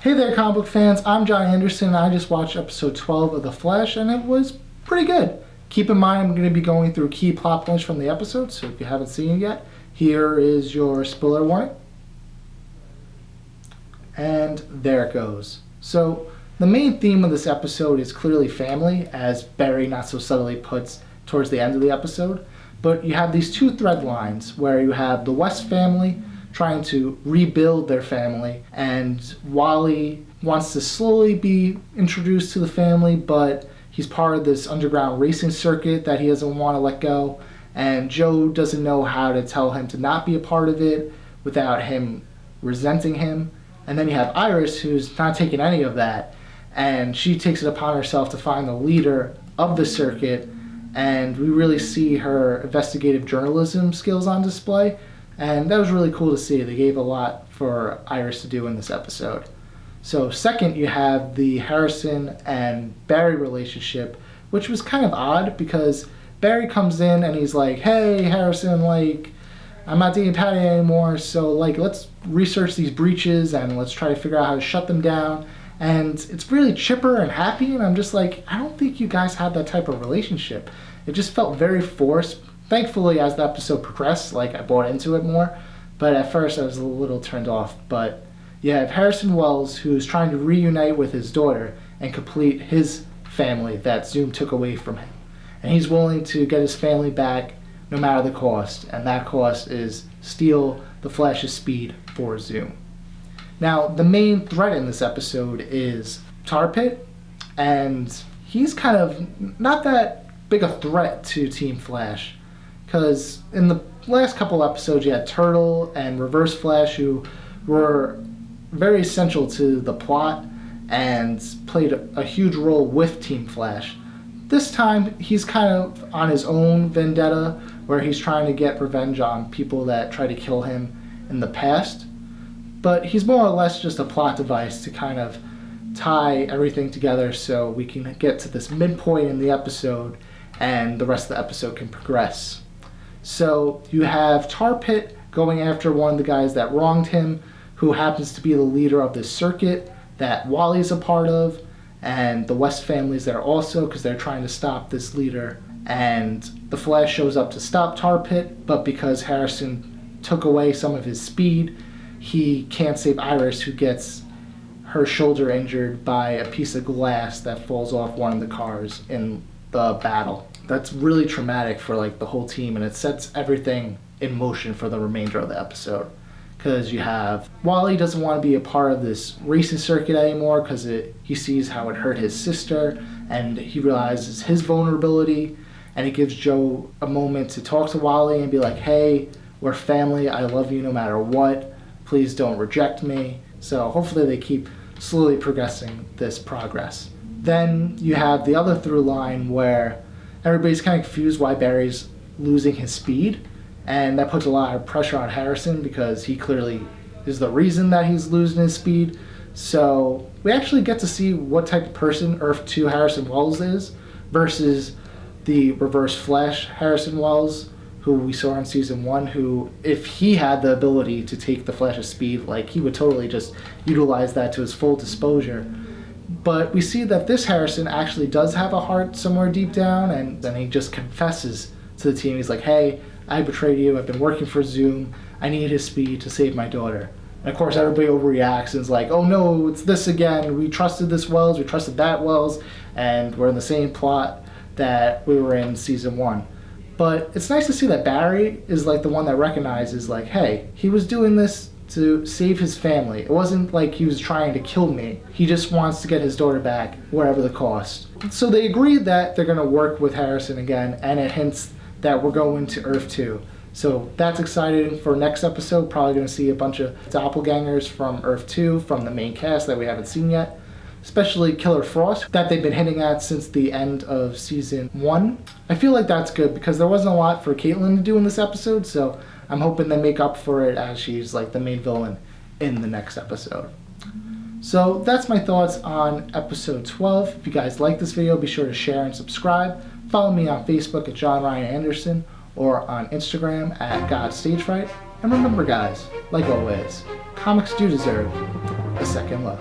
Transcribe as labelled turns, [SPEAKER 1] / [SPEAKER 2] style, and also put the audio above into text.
[SPEAKER 1] Hey there, comic book fans. I'm John Anderson, and I just watched episode 12 of The Flash, and it was pretty good. Keep in mind, I'm going to be going through key plot points from the episode, so if you haven't seen it yet, here is your spoiler warning. And there it goes. So, the main theme of this episode is clearly family, as Barry not so subtly puts towards the end of the episode. But you have these two thread lines where you have the West family trying to rebuild their family, and Wally wants to slowly be introduced to the family, but he's part of this underground racing circuit that he doesn't want to let go, and Joe doesn't know how to tell him to not be a part of it without him resenting him. And then you have Iris, who's not taking any of that, and she takes it upon herself to find the leader of the circuit, and we really see her investigative journalism skills on display. And that was really cool to see. They gave a lot for Iris to do in this episode. So second, you have the Harrison and Barry relationship, which was kind of odd because Barry comes in and he's like, hey, Harrison, I'm not dating Patty anymore, so let's research these breaches and let's try to figure out how to shut them down. And it's really chipper and happy, and I'm just like, I don't think you guys had that type of relationship. It just felt very forced. Thankfully, as the episode progressed, I bought into it more, but at first I was a little turned off. But you have Harrison Wells, who's trying to reunite with his daughter and complete his family that Zoom took away from him. And he's willing to get his family back no matter the cost, and that cost is steal the Flash's speed for Zoom. Now, the main threat in this episode is Tarpit, and he's kind of not that big a threat to Team Flash. Because in the last couple episodes, you had Turtle and Reverse Flash, who were very essential to the plot and played a huge role with Team Flash. This time, he's kind of on his own vendetta, where he's trying to get revenge on people that tried to kill him in the past. But he's more or less just a plot device to kind of tie everything together so we can get to this midpoint in the episode and the rest of the episode can progress. So you have Tarpit going after one of the guys that wronged him, who happens to be the leader of this circuit that Wally's a part of, and the West family's there also because they're trying to stop this leader. And the Flash shows up to stop Tarpit, but because Harrison took away some of his speed, he can't save Iris, who gets her shoulder injured by a piece of glass that falls off one of the cars in the battle. That's really traumatic for the whole team, and it sets everything in motion for the remainder of the episode. Because you have Wally doesn't want to be a part of this racing circuit anymore because he sees how it hurt his sister, and he realizes his vulnerability, and he gives Joe a moment to talk to Wally and be like, hey, we're family, I love you no matter what, please don't reject me. So hopefully they keep slowly progressing this progress. Then you have the other through line where everybody's kind of confused why Barry's losing his speed, and that puts a lot of pressure on Harrison because he clearly is the reason that he's losing his speed. So we actually get to see what type of person Earth 2 Harrison Wells is versus the Reverse Flash Harrison Wells, who we saw in season 1, who, if he had the ability to take the Flash's speed, he would totally just utilize that to his full disposure. But we see that this Harrison actually does have a heart somewhere deep down, and then he just confesses to the team. He's like, hey, I betrayed you, I've been working for Zoom, I need his speed to save my daughter. And of course everybody overreacts and is like, oh no, it's this again, we trusted this Wells, we trusted that Wells, and we're in the same plot that we were in season 1. But it's nice to see that Barry is the one that recognizes hey, he was doing this to save his family. It wasn't like he was trying to kill me. He just wants to get his daughter back, whatever the cost. So they agreed that they're going to work with Harrison again, and it hints that we're going to Earth 2. So that's exciting for next episode. Probably going to see a bunch of doppelgangers from Earth 2 from the main cast that we haven't seen yet. Especially Killer Frost, that they've been hinting at since the end of season 1. I feel like that's good because there wasn't a lot for Caitlin to do in this episode, so I'm hoping they make up for it as she's the main villain in the next episode. So that's my thoughts on episode 12. If you guys like this video, be sure to share and subscribe. Follow me on Facebook at John Ryan Anderson or on Instagram at GodStageFright. And remember guys, like always, comics do deserve a second look.